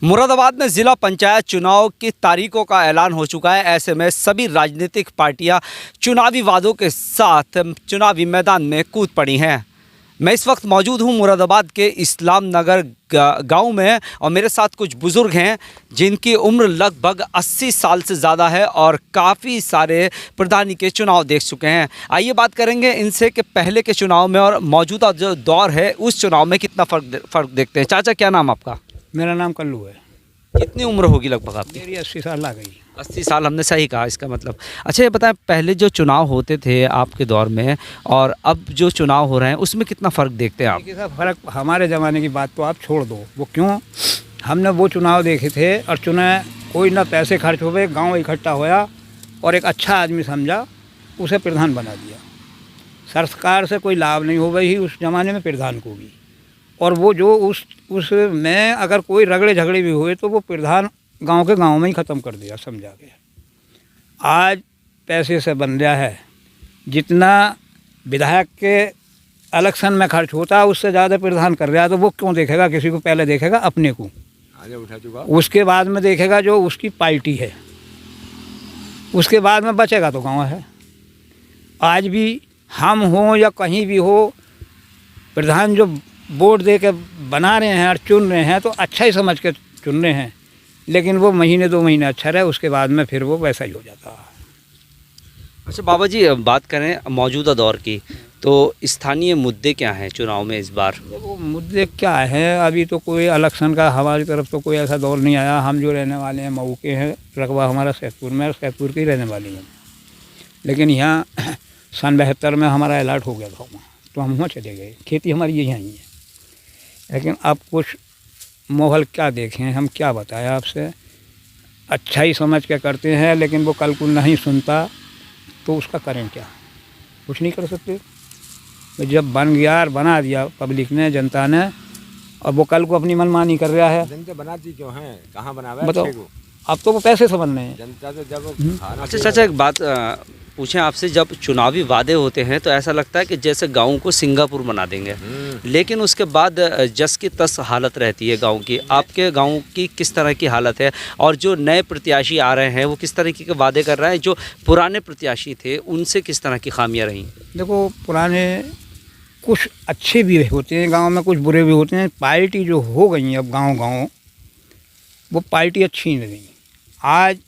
मुरादाबाद में ज़िला पंचायत चुनाव की तारीखों का ऐलान हो चुका है। ऐसे में सभी राजनीतिक पार्टियां चुनावी वादों के साथ चुनावी मैदान में कूद पड़ी हैं। मैं इस वक्त मौजूद हूं मुरादाबाद के इस्लाम नगर गांव में और मेरे साथ कुछ बुज़ुर्ग हैं जिनकी उम्र लगभग 80 साल से ज़्यादा है और काफ़ी सारे प्रधानी के चुनाव देख चुके हैं। आइए बात करेंगे इनसे कि पहले के चुनाव में और मौजूदा जो दौर है उस चुनाव में कितना फ़र्क देखते हैं। चाचा, क्या नाम आपका? मेरा नाम कल्लू है। कितनी उम्र होगी लगभग आपकी? मेरी 80 साल आ गई। 80 साल, हमने सही कहा इसका मतलब। अच्छा, ये बताएं, पहले जो चुनाव होते थे आपके दौर में और अब जो चुनाव हो रहे हैं उसमें कितना फ़र्क देखते हैं आप? देखिए साहब, फ़र्क हमारे ज़माने की बात तो आप छोड़ दो, वो क्यों, हमने वो चुनाव देखे थे और चुने, कोई ना पैसे खर्च हुए, गांव इकट्ठा होया और एक अच्छा आदमी समझा, उसे प्रधान बना दिया। सरकार से कोई लाभ नहीं हो गई उस ज़माने में प्रधान को भी, और वो जो उसमें अगर कोई रगड़े झगड़े भी हुए तो वो प्रधान गांव के गांव में ही ख़त्म कर दिया समझा के। आज पैसे से बन रहा है, जितना विधायक के इलेक्शन में खर्च होता है उससे ज़्यादा प्रधान कर रहा है, तो वो क्यों देखेगा किसी को? पहले देखेगा अपने को, उसके बाद में देखेगा जो उसकी पार्टी है, उसके बाद में बचेगा तो गाँव है। आज भी हम हों या कहीं भी हो, प्रधान जो वोट दे के बना रहे हैं और चुन रहे हैं तो अच्छा ही समझ के चुन रहे हैं, लेकिन वो महीने 2 महीने अच्छा रहे, उसके बाद में फिर वो वैसा ही हो जाता है। अच्छा बाबा जी, बात करें मौजूदा दौर की, तो स्थानीय मुद्दे क्या हैं चुनाव में इस बार? वो मुद्दे क्या हैं, अभी तो कोई इलेक्शन का हमारी तरफ तो कोई ऐसा दौर नहीं आया। हम जो रहने वाले हैं मऊ के हैं, रकबा हमारा सैदपुर में, सैदपुर के ही रहने वाले हैं, लेकिन यहाँ सन 72 में हमारा अलर्ट हो गया गाँव में, तो हम वहाँ चले गए। खेती हमारी यहीं आई है, लेकिन अब कुछ माहौल क्या देखें, हम क्या बताएं आपसे। अच्छा ही समझ के करते हैं, लेकिन वो कल को नहीं सुनता तो उसका करें क्या? कुछ नहीं कर सकते। तो जब बन गया और बना दिया पब्लिक ने, जनता ने, और वो कल को अपनी मनमानी कर रहा है। जनता बनाती क्यों है? कहाँ बनावा है? बताओ, अब तो वो पैसे से बन रहे हैं जनता तो जब अच्छा चाचा, एक बात पूछें आपसे, जब चुनावी वादे होते हैं तो ऐसा लगता है कि जैसे गाँव को सिंगापुर बना देंगे, लेकिन उसके बाद जस की तस हालत रहती है गांव की। आपके गांव की किस तरह की हालत है और जो नए प्रत्याशी आ रहे हैं वो किस तरह के वादे कर रहे हैं? जो पुराने प्रत्याशी थे उनसे किस तरह की खामियां रहीं? देखो, पुराने कुछ अच्छे भी होते हैं गांव में, कुछ बुरे भी होते हैं। पार्टी जो हो गई अब गांव वो पार्टी अच्छी नहीं रही। आज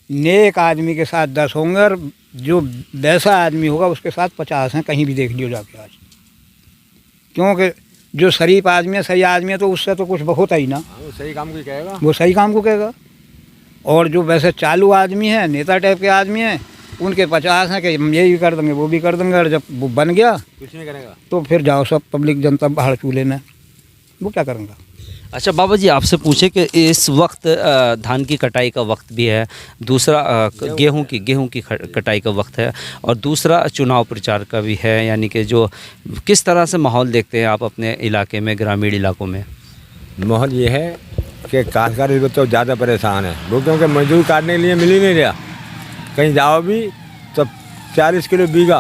नेक आदमी के साथ 10 होंगे और जो वैसा आदमी होगा उसके साथ 50 हैं, कहीं भी देख लियो जाके आज। क्योंकि जो शरीफ आदमी है, सही आदमी है, तो उससे तो कुछ होता ही ना। वो सही काम को कहेगा, वो सही काम को कहेगा। और जो वैसे चालू आदमी है, नेता टाइप के आदमी हैं, उनके 50 हैं कि हम ये भी कर देंगे, वो भी कर देंगे, और जब वो बन गया कुछ नहीं करेगा तो फिर जाओ सब पब्लिक जनता बाहर चूल्हे में, वो क्या करेंगे? अच्छा बाबा जी, आपसे पूछे कि इस वक्त धान की कटाई का वक्त भी है, दूसरा गेहूं की कटाई का वक्त है, और दूसरा चुनाव प्रचार का भी है, यानी कि जो किस तरह से माहौल देखते हैं आप अपने इलाके में, ग्रामीण इलाकों में? माहौल ये है कि काश्तकार तो ज़्यादा परेशान है वो, क्योंकि मजदूर काटने के लिए मिल ही नहीं रहा। कहीं जाओ भी तो 40 किलो बीघा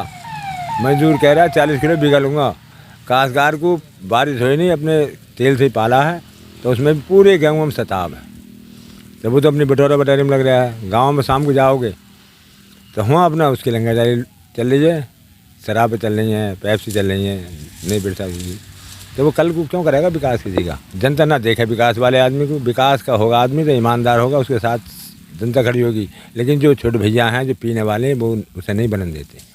मजदूर कह रहा है, 40 किलो बीघा लूँगा। काश्तकार को बारिश हुई नहीं, अपने तेल से ही पाला है, तो उसमें पूरे गेहूँ में सताब है, तो वो तो अपनी बटोरा में लग रहा है। गांव में शाम को जाओगे तो वहाँ अपना उसकी लंगाजारी चल रही है, शराबें चल रही हैं, पेप्सी चल रही हैं, नहीं बिरसा जी, तो वो कल को क्यों करेगा विकास किसी का? जनता ना देखे विकास वाले आदमी को। विकास का होगा आदमी तो ईमानदार होगा, उसके साथ जनता खड़ी होगी। लेकिन जो छोटे भैया हैं जो पीने वाले हैं, वो उसे नहीं बनने देते।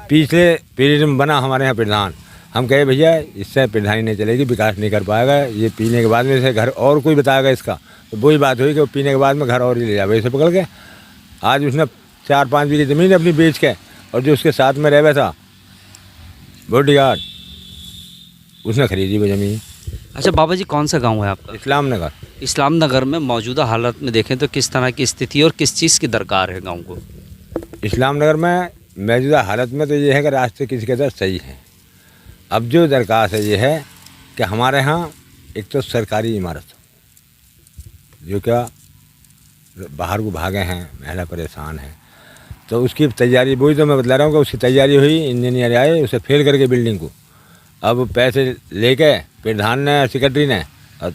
पिछले पीरियड में बना हमारे यहाँ प्रधान, हम कहे भैया इससे प्रधानी नहीं चलेगी, विकास नहीं कर पाएगा, ये पीने के बाद में से घर और कोई बताएगा इसका, तो वही बात हुई कि वो पीने के बाद में घर और ही ले जाएगा इसे पकड़ के। आज उसने 4-5 बीघे ज़मीन अपनी बेच के, और जो उसके साथ में रह गया था बॉडीगार्ड, उसने खरीदी वो ज़मीन। अच्छा बाबा जी, कौन सा गांव है आपका? इस्लाम नगर। इस्लाम नगर में मौजूदा हालत में देखें तो किस तरह की स्थिति और किस चीज़ की दरकार है गाँव को? इस्लाम नगर में मौजूदा हालत में तो ये है कि रास्ते किसी के तरह सही है। अब जो दरख्वास्त है ये है कि हमारे यहाँ एक तो सरकारी इमारत जो क्या बाहर को भागे हैं, महिला परेशान है, तो उसकी तैयारी, वही तो मैं बता रहा हूँ कि उसकी तैयारी हुई, इंजीनियर आए, उसे फेल करके बिल्डिंग को अब पैसे लेके प्रधान ने, सेक्रेटरी ने, और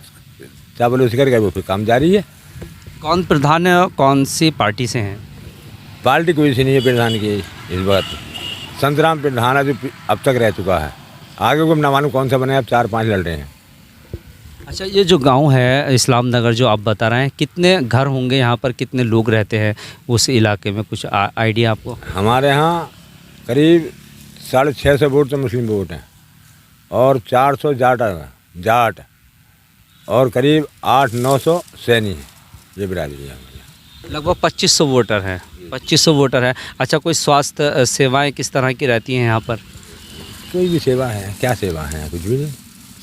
चापलूसी कर गए, वो फिर काम जारी है। कौन प्रधान है और कौन सी पार्टी से हैं? पार्टी कोई सी नहीं है प्रधान की इस बात। संतराम प्रधान है जो अब तक रह चुका है, आगे को ना मालूम कौन सा बने, अब 4-5 लड़ रहे हैं। अच्छा, ये जो गांव है इस्लाम नगर जो आप बता रहे हैं, कितने घर होंगे यहाँ पर, कितने लोग रहते हैं उस इलाके में, कुछ आइडिया आपको? हमारे यहाँ करीब 650 वोट तो मुस्लिम वोट हैं और 400 जाट और करीब 800-900 सैनी हैं। ये बिरादरी है हमारे यहाँ। लगभग 2500 वोटर हैं। 2500 वोटर हैं। अच्छा, कोई स्वास्थ्य सेवाएं किस तरह की रहती हैं यहाँ पर? कोई भी सेवा है, क्या सेवा है, कुछ भी नहीं।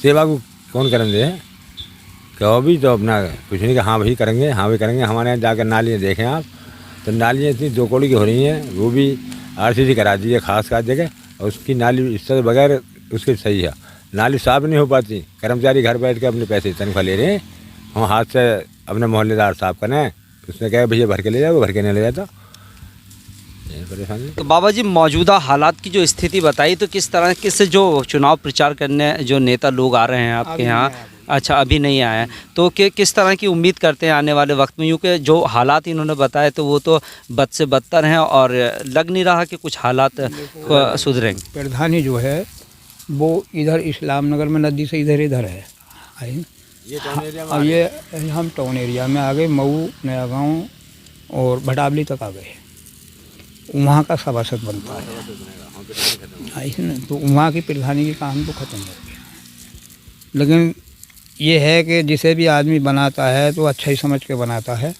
सेवा को कौन करेंगे, कहो भी तो अपना कुछ नहीं कि हाँ भाई करेंगे, हाँ भाई करेंगे। हमारे यहाँ जाकर नालियाँ देखें आप, तो नालियाँ इतनी 2 कौड़ी की हो रही हैं, वो भी RCC करा दी है खास जगह, और उसकी नाली इससे बगैर उसके सही है, नाली साफ नहीं हो पाती। कर्मचारी घर बैठ के अपने पैसे तनख्वाह ले रहे हैं, हम हाथ से अपने मोहल्लेदार साफ करें, उसने कहा भैया भर के ले जाओ, वो भर के नहीं ले जाता। यही परेशानी। तो बाबा जी, मौजूदा हालात की जो स्थिति बताई, तो किस तरह के से जो चुनाव प्रचार करने जो नेता लोग आ रहे हैं आपके यहाँ? अच्छा, अभी नहीं आए हैं, तो किस तरह की उम्मीद करते हैं आने वाले वक्त में? क्योंकि जो हालात इन्होंने बताए तो वो तो बद से बदतर हैं और लग नहीं रहा कि कुछ हालात सुधरेंगे। प्रधानी जो है वो इधर इस्लाम नगर में नदी से इधर है, आई ना? अब ये हम टाउन एरिया में आ गए, मऊ, नया गांव और भटावली तक आ गए। वहाँ का सभासद बनता है, आई ना? तो वहाँ की प्रधानी की काम तो ख़त्म हो गया। लेकिन ये है कि जिसे भी आदमी बनाता है तो अच्छा ही समझ के बनाता है।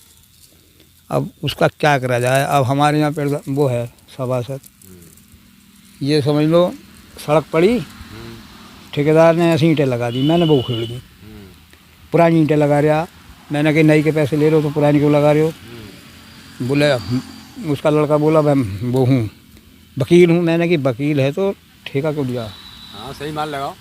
अब उसका क्या करा जाए। अब हमारे यहाँ वो है सभासद, ये समझ लो सड़क पड़ी, ठेकेदार ने ऐसी ईंटें लगा दी, मैंने वो उखेड़ दी। पुरानी ईंटें लगा रहा, मैंने कही नई के पैसे ले रहे हो तो पुरानी क्यों लगा रहे हो? बोले, उसका लड़का बोला मैं वो हूँ, वकील हूँ। मैंने कि वकील है तो ठेका क्यों दिया? हाँ, सही माल लगाओ।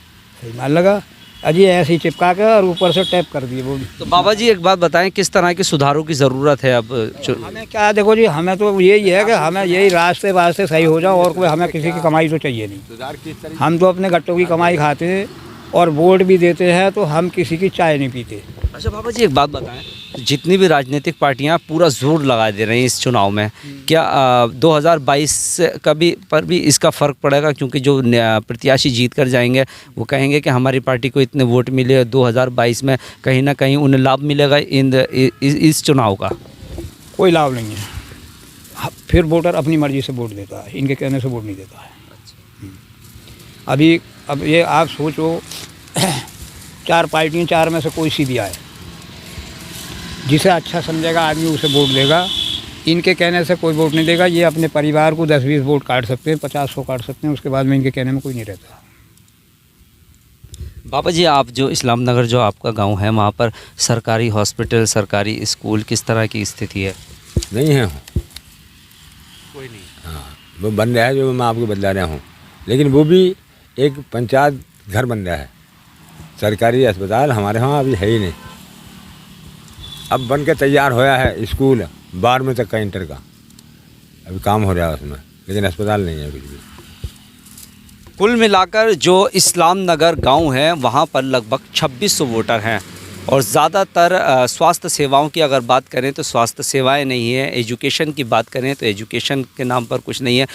सही माल लगा, अजी ऐसे ही चिपका के और ऊपर से टैप कर दिए। वो तो बाबा जी, एक बात बताएं, किस तरह के सुधारों की ज़रूरत है अब? हमें क्या, देखो जी, हमें तो यही है कि हमें यही रास्ते वास्ते सही हो जाओ, और कोई हमें किसी की कमाई तो चाहिए नहीं। हम तो अपने गट्टों की कमाई खाते हैं और वोट भी देते हैं, तो हम किसी की चाय नहीं पीते। अच्छा बाबा जी, एक बात बताएं, जितनी भी राजनीतिक पार्टियां पूरा जोर लगा दे रही हैं इस चुनाव में, क्या 2022 का भी पर भी इसका फ़र्क पड़ेगा? क्योंकि जो प्रत्याशी जीत कर जाएंगे वो कहेंगे कि हमारी पार्टी को इतने वोट मिले, 2022 में कहीं ना कहीं उन्हें लाभ मिलेगा इस चुनाव का? कोई लाभ नहीं है। फिर वोटर अपनी मर्ज़ी से वोट देता है, इनके कहने से वोट नहीं देता है। अब ये आप सोचो, 4 पार्टियाँ, 4 में से कोई सी भी आए, जिसे अच्छा समझेगा आदमी उसे वोट देगा। इनके कहने से कोई वोट नहीं देगा। ये अपने परिवार को 10-20 वोट काट सकते हैं, 50-100 काट सकते हैं, उसके बाद में इनके कहने में कोई नहीं रहता। बाबा जी, आप जो इस्लाम नगर जो आपका गांव है, वहाँ पर सरकारी हॉस्पिटल, सरकारी स्कूल किस तरह की स्थिति है? नहीं है, कोई नहीं। हाँ, वो बन रहा है जो मैं आपको बतला रहा हूँ, लेकिन वो भी एक पंचायत घर बन रहा है। सरकारी अस्पताल हमारे यहाँ अभी है ही नहीं। अब बन के तैयार होया है स्कूल 12वीं तक का, इंटर का अभी काम हो रहा है उसमें, लेकिन अस्पताल नहीं है कुछ भी। कुल मिलाकर जो इस्लाम नगर गांव है वहां पर लगभग 2600 वोटर हैं और ज़्यादातर स्वास्थ्य सेवाओं की अगर बात करें तो स्वास्थ्य सेवाएं नहीं है, एजुकेशन की बात करें तो एजुकेशन के नाम पर कुछ नहीं है।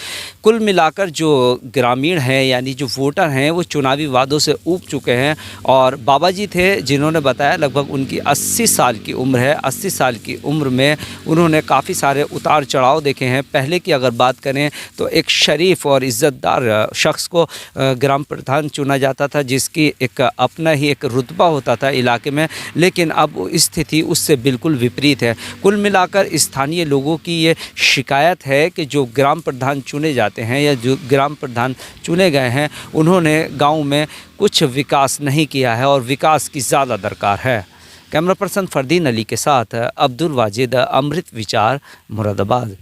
कुल मिलाकर जो ग्रामीण हैं यानी जो वोटर हैं वो चुनावी वादों से ऊब चुके हैं। और बाबा जी थे जिन्होंने बताया लगभग उनकी 80 साल की उम्र है। 80 साल की उम्र में उन्होंने काफ़ी सारे उतार चढ़ाव देखे हैं। पहले की अगर बात करें तो एक शरीफ और इज़्ज़तदार शख्स को ग्राम प्रधान चुना जाता था, जिसकी एक अपना ही एक रुतबा होता था इलाके में, लेकिन अब स्थिति उससे बिल्कुल विपरीत है। कुल मिलाकर स्थानीय लोगों की ये शिकायत है कि जो ग्राम प्रधान चुने जाते हैं या जो ग्राम प्रधान चुने गए हैं उन्होंने गांव में कुछ विकास नहीं किया है और विकास की ज़्यादा दरकार है। कैमरा पर्सन फरदीन अली के साथ अब्दुल वाजिद, अमृत विचार, मुरादाबाद।